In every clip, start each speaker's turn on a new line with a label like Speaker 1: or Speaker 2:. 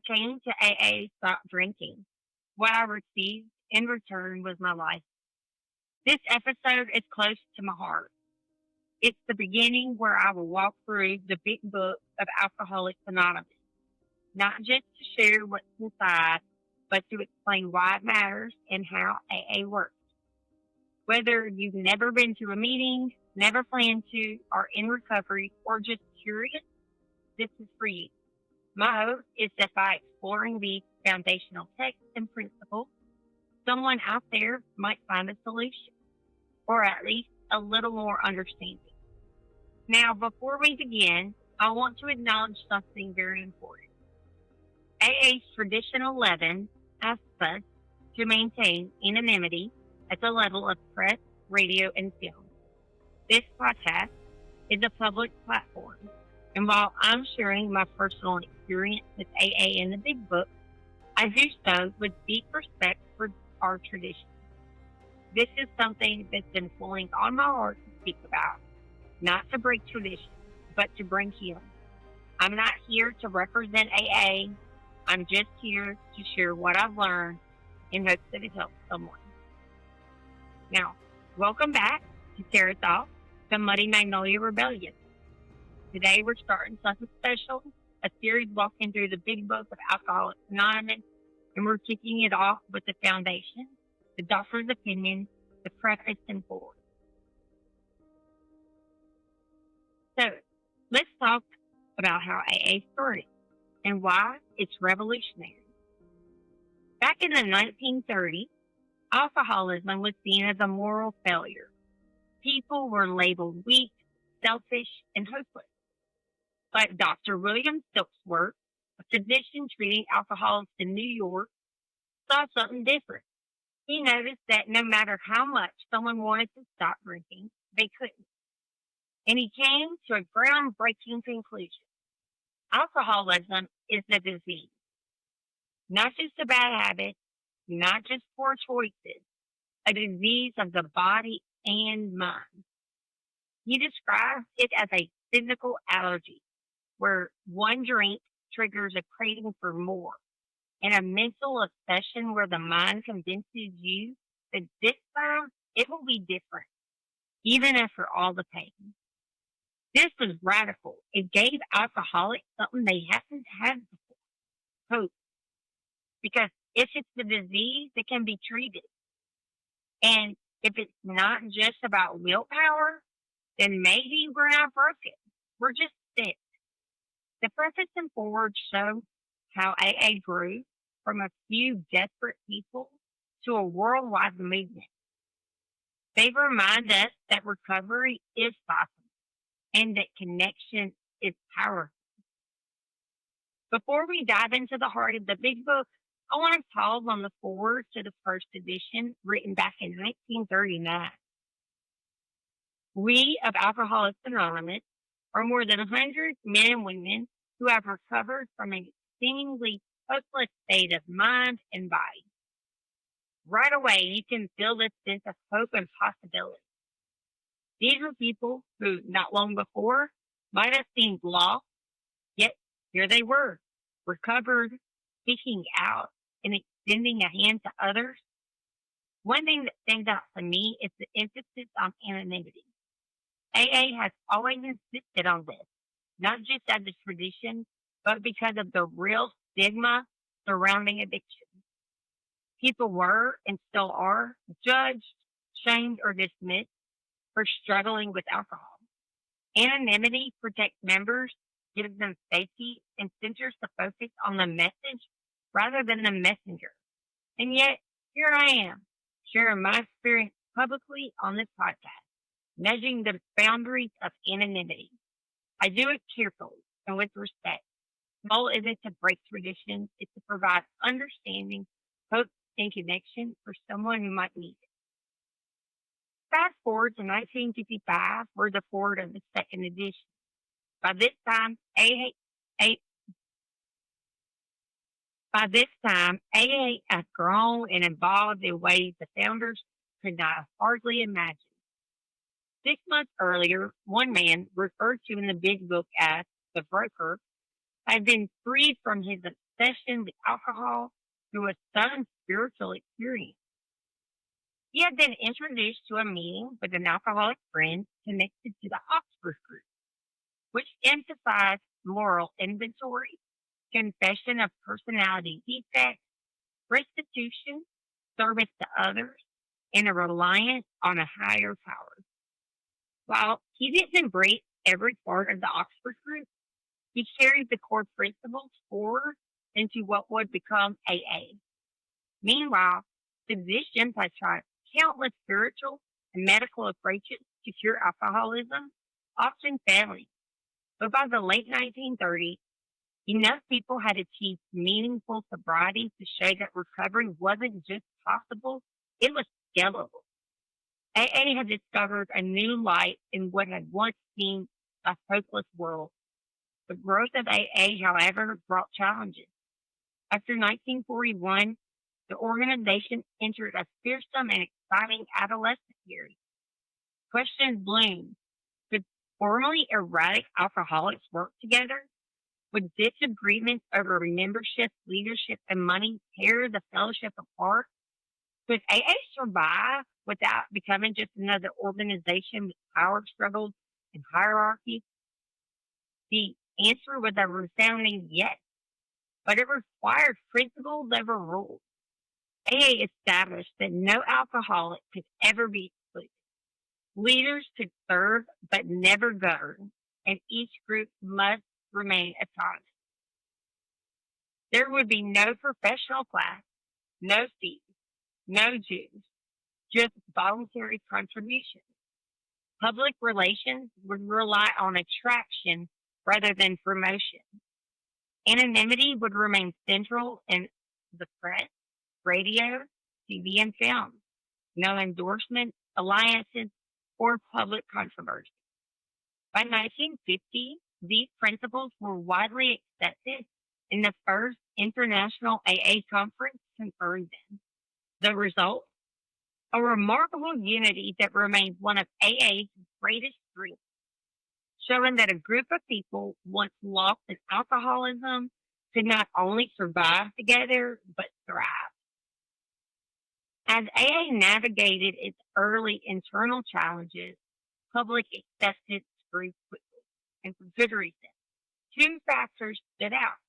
Speaker 1: came to AA to stop drinking. What I received in return was my life. This episode is close to my heart. It's the beginning where I will walk through the big book of Alcoholics Anonymous, not just to share what's inside, but to explain why it matters and how AA works. Whether you've never been to a meeting, never planned to, are in recovery, or just curious, this is for you. My hope is that by exploring these foundational texts and principles, someone out there might find a solution, or at least a little more understanding. Now, before we begin, I want to acknowledge something very important. AA's Tradition 11 asks us to maintain anonymity at the level of press, radio, and film. This podcast is a public platform, and while I'm sharing my personal experience with AA and the Big Book, I do so with deep respect for our tradition. This is something that's been pulling on my heart to speak about, not to break tradition, but to bring healing. I'm not here to represent AA. I'm just here to share what I've learned in hopes that it helps someone. Now, welcome back to Sarah Thought, the Muddy Magnolia Rebellion. Today we're starting something special, a series walking through the big book of Alcoholics Anonymous, and we're kicking it off with the foundation, the doctor's opinion, the preface and foreword. So, let's talk about how AA started and why it's revolutionary. Back in the 1930s, alcoholism was seen as a moral failure. People were labeled weak, selfish, and hopeless. But Dr. William Silkworth, a physician treating alcoholics in New York, saw something different. He noticed that no matter how much someone wanted to stop drinking, they couldn't. And he came to a groundbreaking conclusion. Alcoholism is a disease, not just a bad habit, not just poor choices, a disease of the body and mind. He describes it as a physical allergy, where one drink triggers a craving for more, and a mental obsession where the mind convinces you that this time it will be different, even after all the pain. This was radical. It gave alcoholics something they haven't had before, hope. Because if it's a disease, it can be treated. And if it's not just about willpower, then maybe we're not broken. We're just sick. The preface and foreword show how AA grew from a few desperate people to a worldwide movement. They remind us that recovery is possible and that connection is powerful. Before we dive into the heart of the big book, I want to pause on the foreword to the first edition written back in 1939. We of Alcoholics Anonymous are more than 100 men and women who have recovered from a seemingly hopeless state of mind and body. Right away, you can feel this sense of hope and possibility. These were people who, not long before, might have seemed lost, yet here they were, recovered, speaking out, and extending a hand to others. One thing that stands out to me is the emphasis on anonymity. AA has always insisted on this, not just as a tradition, but because of the real stigma surrounding addiction. People were, and still are, judged, shamed, or dismissed for struggling with alcohol. Anonymity protects members, gives them safety, and centers the focus on the message rather than the messenger. And yet, here I am, sharing my experience publicly on this podcast, measuring the boundaries of anonymity. I do it carefully and with respect. The goal isn't to break traditions, it's to provide understanding, hope, and connection for someone who might need it. Fast forward to 1955, we're the forward of the second edition. By this time, AA has grown and evolved in ways the founders could not hardly imagine. 6 months earlier, one man, referred to in the big book as the broker, had been freed from his obsession with alcohol through a sudden spiritual experience. He had been introduced to a meeting with an alcoholic friend connected to the Oxford group, which emphasized moral inventory, confession of personality defects, restitution, service to others, and a reliance on a higher power. While he didn't embrace every part of the Oxford group, he carried the core principles forward into what would become AA. Meanwhile, physicians had tried countless spiritual and medical approaches to cure alcoholism, often failing. But by the late 1930s, enough people had achieved meaningful sobriety to show that recovery wasn't just possible, it was scalable. AA had discovered a new light in what had once seemed a hopeless world. The growth of AA, however, brought challenges. After 1941, the organization entered a fearsome and exciting adolescent period. Questions bloomed. Could formerly erratic alcoholics work together? Would disagreements over membership, leadership, and money tear the fellowship apart? Could AA survive without becoming just another organization with power struggles and hierarchy? The answer was a resounding yes, but it required principles over rules. AA established that no alcoholic could ever be excluded. Leaders could serve but never govern, and each group must remain autonomous. There would be no professional class, no fees, no dues, just voluntary contributions. Public relations would rely on attraction rather than promotion. Anonymity would remain central in the press, radio, TV, and film. No endorsements, alliances, or public controversy. By 1950, these principles were widely accepted, and the first international AA conference confirmed them. The result? A remarkable unity that remains one of AA's greatest strengths, showing that a group of people once lost in alcoholism could not only survive together, but thrive. As AA navigated its early internal challenges, public acceptance grew quickly. And for good reason. Two factors stood out: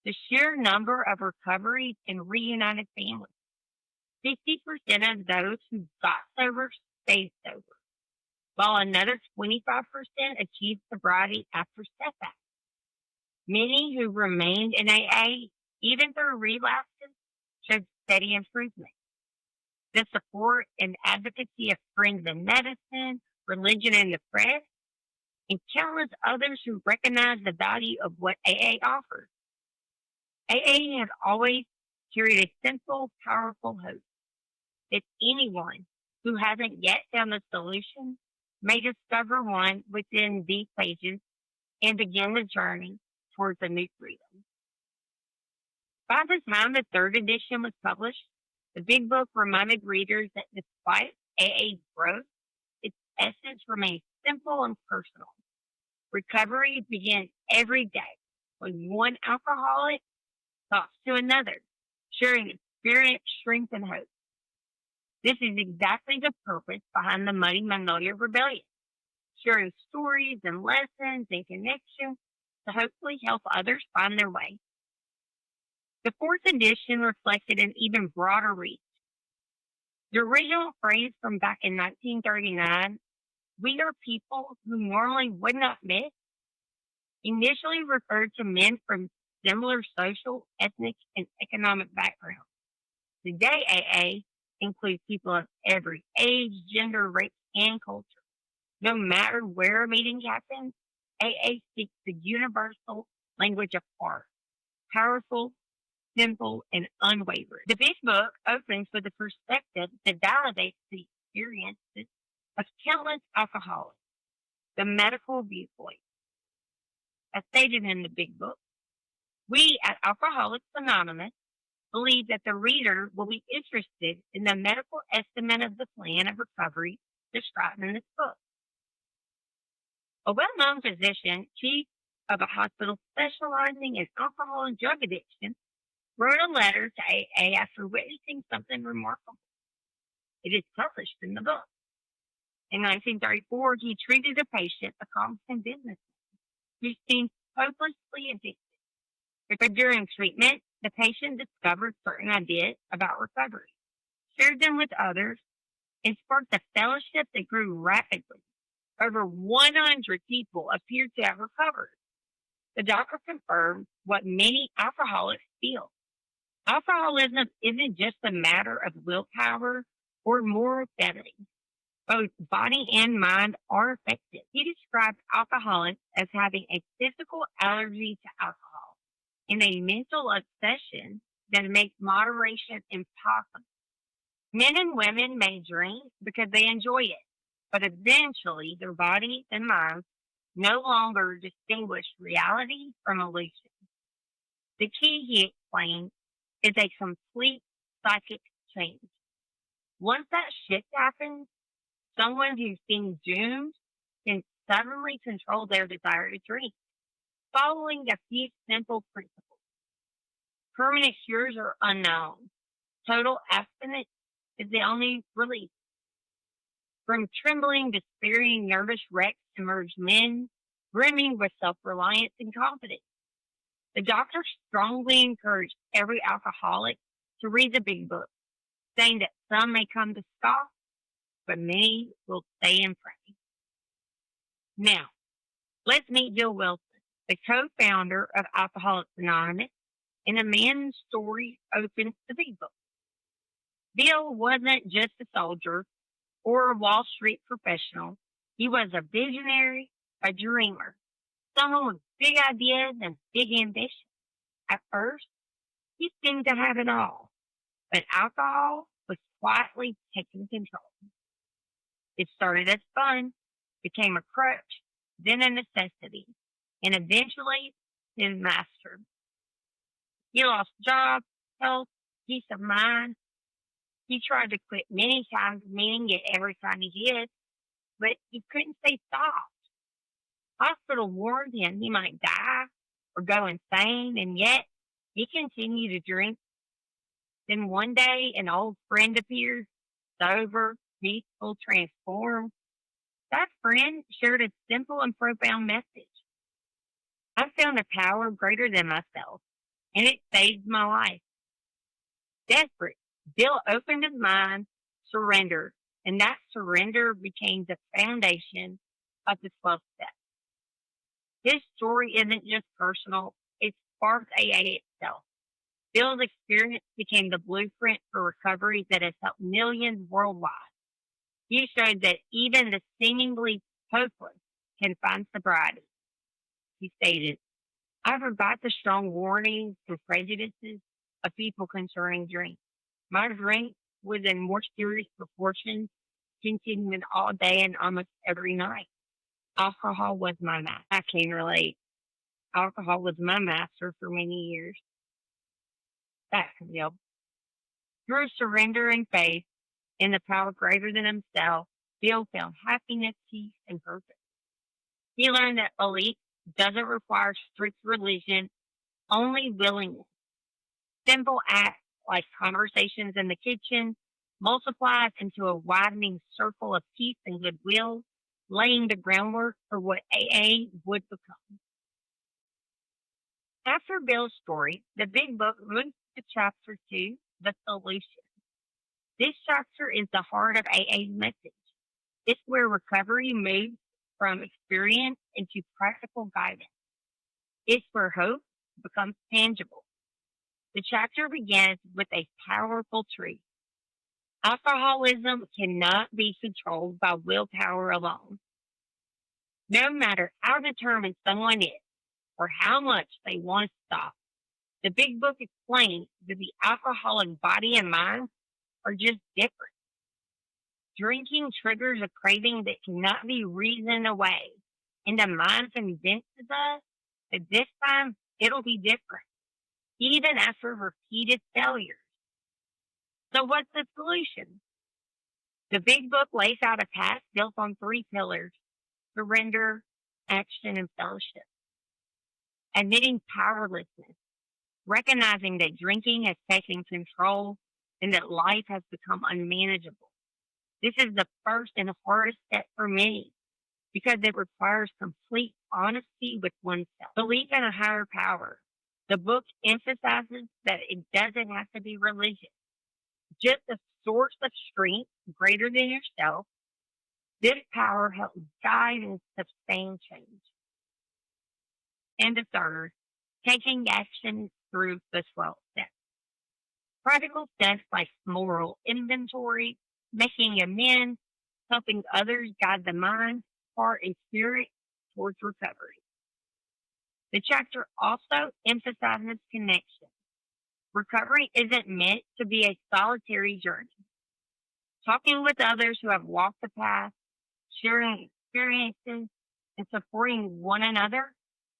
Speaker 1: the sheer number of recoveries and reunited families. 50% of those who got sober stayed sober, while another 25% achieved sobriety after setbacks. Many who remained in AA, even through relapses, showed steady improvement. The support and advocacy of friends in medicine, religion, and the press, and countless others who recognized the value of what AA offers. AA has always carried a simple, powerful hope that anyone who hasn't yet found the solution may discover one within these pages and begin the journey towards a new freedom. By the time the third edition was published, the big book reminded readers that despite AA's growth, its essence remained simple and personal. Recovery begins every day when one alcoholic talks to another, sharing experience, strength, and hope. This is exactly the purpose behind the Muddy Magnolia Rebellion, sharing stories and lessons and connections to hopefully help others find their way. The fourth edition reflected an even broader reach. The original phrase from back in 1939, "We are people who normally would not mix," initially referred to men from similar social, ethnic, and economic backgrounds. Today, AA includes people of every age, gender, race, and culture. No matter where a meeting happens, AA speaks the universal language of heart, powerful, simple, and unwavering. The big book opens with a perspective that validates the experiences of countless alcoholics, the medical viewpoint. As stated in the big book, we at Alcoholics Anonymous believe that the reader will be interested in the medical estimate of the plan of recovery described in this book. A well-known physician, Chief of a hospital specializing in alcohol and drug addiction, wrote a letter to AA after witnessing something remarkable. It is published in the book. In 1934, he treated a patient, a Compton businessman, who seemed hopelessly addicted. But during treatment, the patient discovered certain ideas about recovery, shared them with others, and sparked a fellowship that grew rapidly. Over 100 people appeared to have recovered. The doctor confirmed what many alcoholics feel. Alcoholism isn't just a matter of willpower or moral failing. Both body and mind are affected. He described alcoholics as having a physical allergy to alcohol and a mental obsession that makes moderation impossible. Men and women may drink because they enjoy it, but eventually their bodies and minds no longer distinguish reality from illusion. The key, he explained, is a complete psychic change. Once that shift happens, someone who seems doomed can suddenly control their desire to drink, following a few simple principles. Permanent cures are unknown. Total abstinence is the only relief. From trembling, despairing, nervous wrecks emerge men brimming with self-reliance and confidence. The doctor strongly encouraged every alcoholic to read the big book, saying that some may come to scoff, but many will stay and pray. Now, let's meet Bill Wilson, the co-founder of Alcoholics Anonymous, and a man's story opens the big book. Bill wasn't just a soldier or a Wall Street professional. He was a visionary, a dreamer, someone with big ideas and big ambitions. At first, he seemed to have it all, but alcohol was quietly taking control. It started as fun, became a crutch, then a necessity, and eventually his master. He lost job, health, peace of mind. He tried to quit many times, meaning it every time he did, but he couldn't stay stopped. Hospital warned him he might die or go insane, and yet he continued to drink. Then one day, an old friend appeared, sober, peaceful, transformed. That friend shared a simple and profound message. I found a power greater than myself, and it saved my life. Desperate, Bill opened his mind, surrendered, and that surrender became the foundation of the 12 steps. His story isn't just personal, it sparked AA itself. Bill's experience became the blueprint for recovery that has helped millions worldwide. He showed that even the seemingly hopeless can find sobriety. He stated, I forgot the strong warnings and prejudices of people concerning drink. My drink was in more serious proportions, continuing all day and almost every night. Alcohol was my master. I can relate. Alcohol was my master for many years. That can help. Through surrender and faith in the power greater than himself, Bill found happiness, peace, and purpose. He learned that belief doesn't require strict religion, only willingness. Simple acts like conversations in the kitchen multiplies into a widening circle of peace and goodwill, laying the groundwork for what AA would become. After Bill's story, the big book moves to chapter 2, The Solution. This chapter is the heart of AA's message. It's where recovery moves from experience into practical guidance. It's where hope becomes tangible. The chapter begins with a powerful truth. Alcoholism cannot be controlled by willpower alone. No matter how determined someone is or how much they want to stop, the big book explains that the alcoholic body and mind are just different. Drinking triggers a craving that cannot be reasoned away, and the mind convinces us that this time it'll be different, even after repeated failures. So what's the solution? The big book lays out a path built on 3 pillars: surrender, action, and fellowship. admitting powerlessness, recognizing that drinking has taken control and that life has become unmanageable. This is the first and hardest step for many because it requires complete honesty with oneself. Belief in a higher power. The book emphasizes that it doesn't have to be religious, just a source of strength greater than yourself. This power helps guide and sustain change. And the third, taking action through the 12 steps. Practical steps like moral inventory, making amends, helping others guide the mind, heart, and spirit towards recovery. The chapter also emphasizes connection. Recovery isn't meant to be a solitary journey. Talking with others who have walked the path, sharing experiences, and supporting one another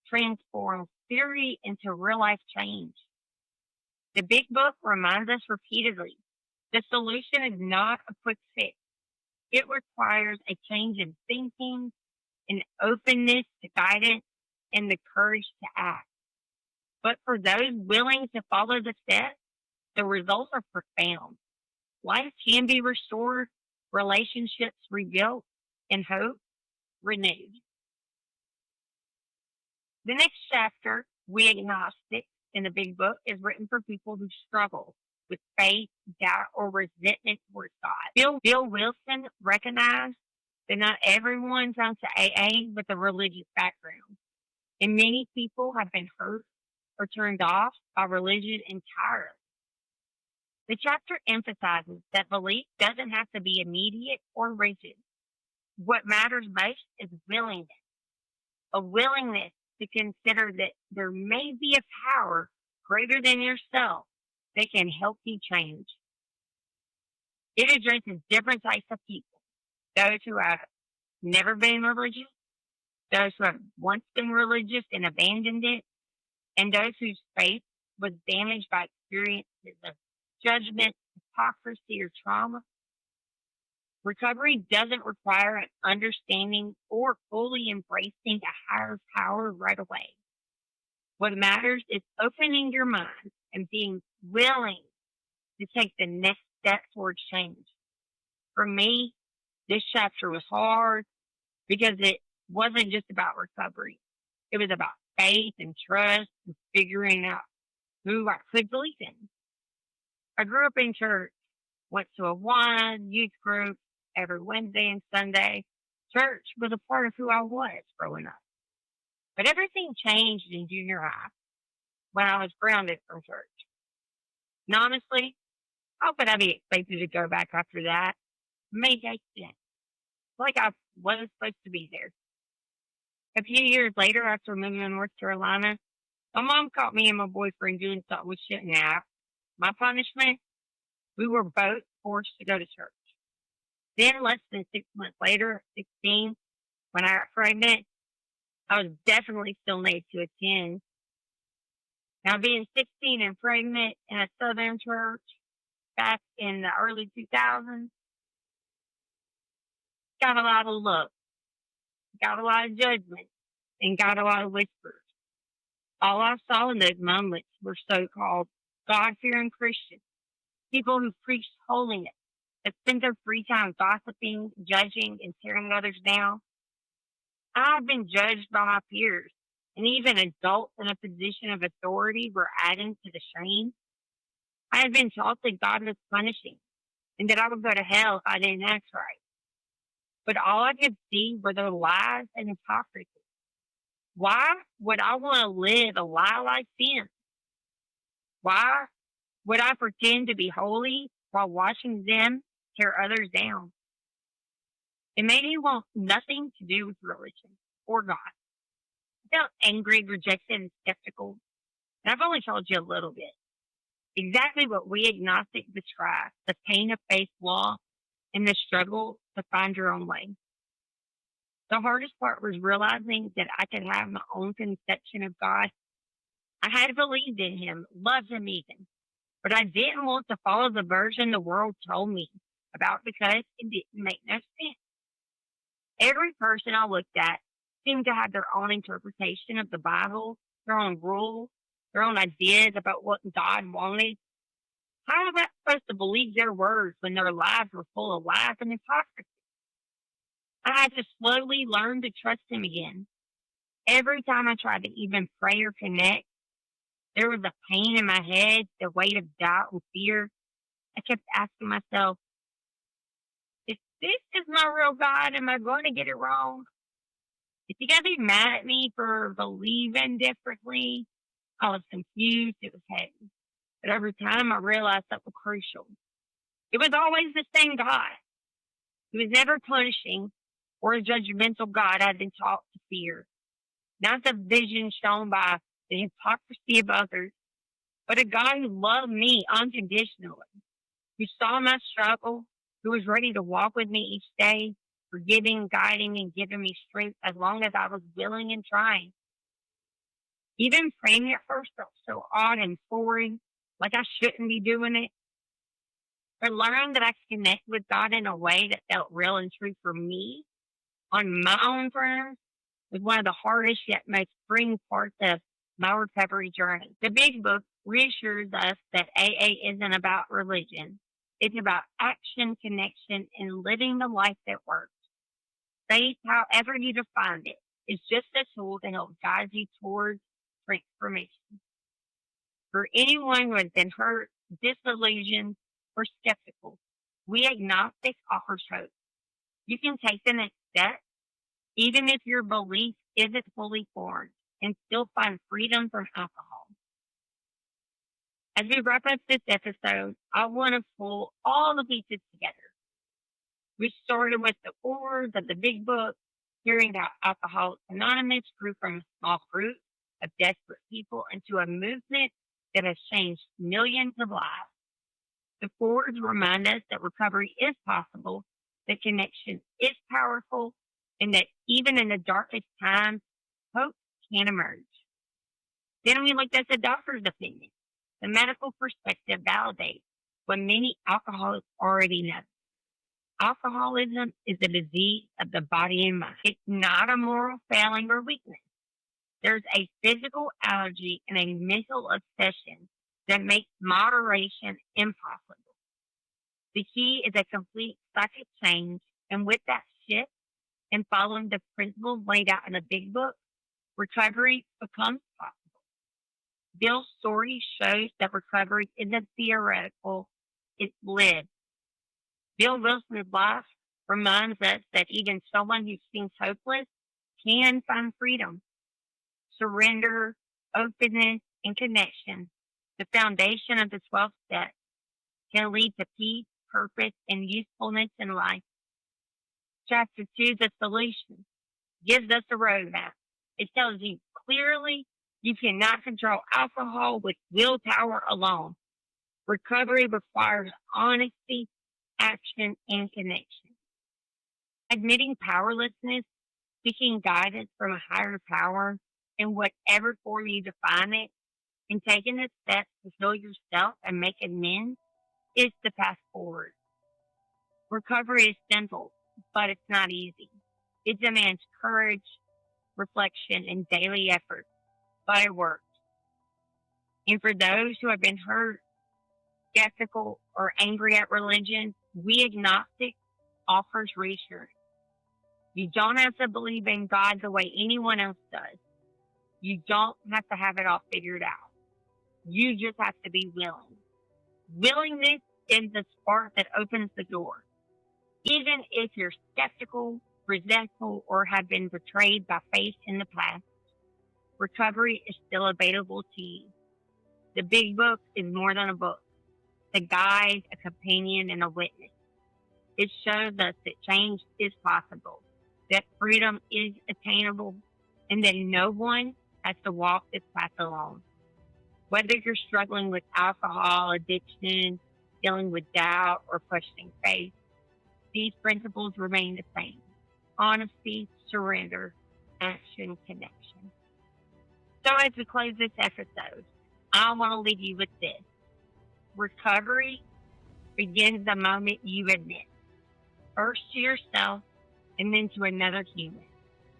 Speaker 1: transforms theory into real life change. The big book reminds us repeatedly the solution is not a quick fix. It requires a change in thinking, an openness to guidance, and the courage to act. But for those willing to follow the steps, the results are profound. Life can be restored, relationships rebuilt, and hope renewed. The next chapter, We Agnostics, in the big book, is written for people who struggle with faith, doubt, or resentment towards God. Bill Wilson recognized that not everyone comes to AA with a religious background, and many people have been hurt or turned off by religion entirely. The chapter emphasizes that belief doesn't have to be immediate or rigid. What matters most is willingness, a willingness to consider that there may be a power greater than yourself that can help you change. It addresses different types of people, those who have never been religious, those who have once been religious and abandoned it, and those whose faith was damaged by experiences of judgment, hypocrisy, or trauma. Recovery doesn't require an understanding or fully embracing a higher power right away. What matters is opening your mind and being willing to take the next step towards change. For me, this chapter was hard because it wasn't just about recovery. It was about faith and trust and figuring out who I could believe in. I grew up in church, went to a Awana youth group every Wednesday and Sunday. Church was a part of who I was growing up. But everything changed in junior high when I was grounded from church. And honestly, how could I be expected to go back after that? Maybe I didn't. Like I wasn't supposed to be there. A few years later, after moving to North Carolina, my mom caught me and my boyfriend doing something we shouldn't have. My punishment? We were both forced to go to church. Then, less than 6 months later, 16, when I got pregnant, I was definitely still made to attend. Now, being 16 and pregnant in a Southern church back in the early 2000s, got a lot of looks, got a lot of judgment, and got a lot of whispers. All I saw in those moments were so-called God-fearing Christians, people who preached holiness, that spent their free time gossiping, judging, and tearing others down. I've been judged by my peers, and even adults in a position of authority were adding to the shame. I had been taught that God was punishing, and that I would go to hell if I didn't act right. But all I could see were their lies and hypocrisy. Why would I want to live a lie like them? Why would I pretend to be holy while watching them tear others down? It made me want nothing to do with religion or God. I felt angry, rejected, and skeptical. And I've only told you a little bit. Exactly what we agnostics describe, the pain of faith law and the struggle to find your own way. The hardest part was realizing that I could have my own conception of God. I had believed in him, loved him even, but I didn't want to follow the version the world told me about because it didn't make no sense. Every person I looked at seemed to have their own interpretation of the Bible their own rules, their own ideas about what God wanted. How am I supposed to believe their words when their lives were full of lies and hypocrisy? I had to slowly learn to trust Him again. Every time I tried to even pray or connect, there was a pain in my head, the weight of doubt and fear. I kept asking myself, if this is my real God, am I going to get it wrong? Is He going to be mad at me for believing differently? I was confused. It was heavy. But over time, I realized something crucial. It was always the same God. He was never punishing or a judgmental God I'd been taught to fear. Not the vision shown by the hypocrisy of others, but a God who loved me unconditionally, who saw my struggle, who was ready to walk with me each day, forgiving, guiding, and giving me strength as long as I was willing and trying. Even praying at first felt so odd and foreign, like I shouldn't be doing it. But learning that I could connect with God in a way that felt real and true for me on my own terms was one of the hardest yet most freeing parts of my recovery journey. The big book reassures us that AA isn't about religion. It's about action, connection, and living the life that works. Faith, however you define it, is just a tool to help guide you towards transformation. For anyone who has been hurt, disillusioned, or skeptical, we agnostics offers hope. You can take the next step, even if your belief isn't fully formed, and still find freedom from alcohol. As we wrap up this episode, I want to pull all the pieces together. We started with the words of the big book, hearing how Alcoholics Anonymous grew from a small group of desperate people into a movement that has changed millions of lives. The forwards remind us that recovery is possible, that connection is powerful, and that even in the darkest times, hope can emerge. Then we looked at the doctor's opinion. The medical perspective validates what many alcoholics already know. Alcoholism is a disease of the body and mind. It's not a moral failing or weakness. There's a physical allergy and a mental obsession that makes moderation impossible. The key is a complete psychic change, and with that shift and following the principles laid out in the big book, recovery becomes possible. Bill's story shows that recovery isn't theoretical, it's lived. Bill Wilson's life reminds us that even someone who seems hopeless can find freedom. Surrender, openness, and connection, the foundation of the 12 steps, can lead to peace, purpose, and usefulness in life. Chapter 2, the solution, gives us a roadmap. It tells you clearly you cannot control alcohol with willpower alone. Recovery requires honesty, action, and connection. Admitting powerlessness, seeking guidance from a higher power in whatever form you define it, and taking the steps to heal yourself and make amends is the path forward. Recovery is simple, but it's not easy. It demands courage, reflection, and daily effort, but it works. And for those who have been hurt, skeptical, or angry at religion, we agnostics offers reassurance. You don't have to believe in God the way anyone else does. You don't have to have it all figured out. You just have to be willing. Willingness is the spark that opens the door. Even if you're skeptical, resentful, or have been betrayed by faith in the past, recovery is still available to you. The big book is more than a book. It's a guide, a companion, and a witness. It shows us that change is possible, that freedom is attainable, and that no one has to walk this path alone. Whether you're struggling with alcohol addiction, dealing with doubt, or questioning faith, these principles remain the same: honesty, surrender, action, connection. So as we close this episode, I want to leave you with this. Recovery begins the moment you admit, first to yourself and then to another human,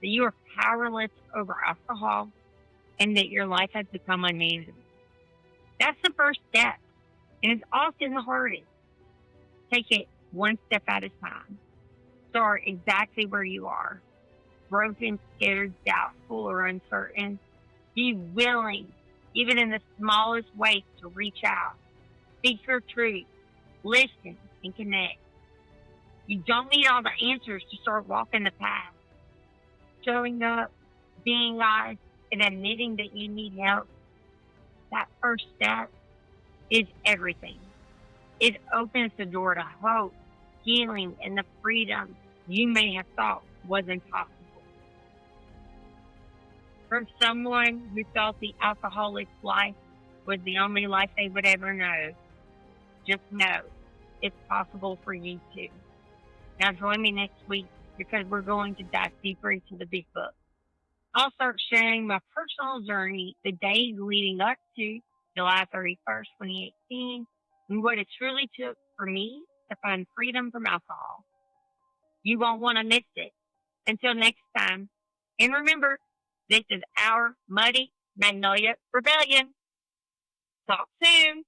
Speaker 1: that you are powerless over alcohol, and that your life has become unmanageable. That's the first step, and it's often the hardest. Take it one step at a time. Start exactly where you are. Broken, scared, doubtful, or uncertain. Be willing, even in the smallest ways, to reach out. Speak your truth. Listen and connect. You don't need all the answers to start walking the path. Showing up, being honest, and admitting that you need help. That first step is everything. It opens the door to hope, healing, and the freedom you may have thought was impossible. From someone who felt the alcoholic's life was the only life they would ever know, just know it's possible for you too. Now join me next week because we're going to dive deeper into the big book. I'll start sharing my personal journey the days leading up to July 31st, 2018, and what it truly took for me to find freedom from alcohol. You won't want to miss it. Until next time, and remember, this is our Muddy Magnolia Rebellion. Talk soon.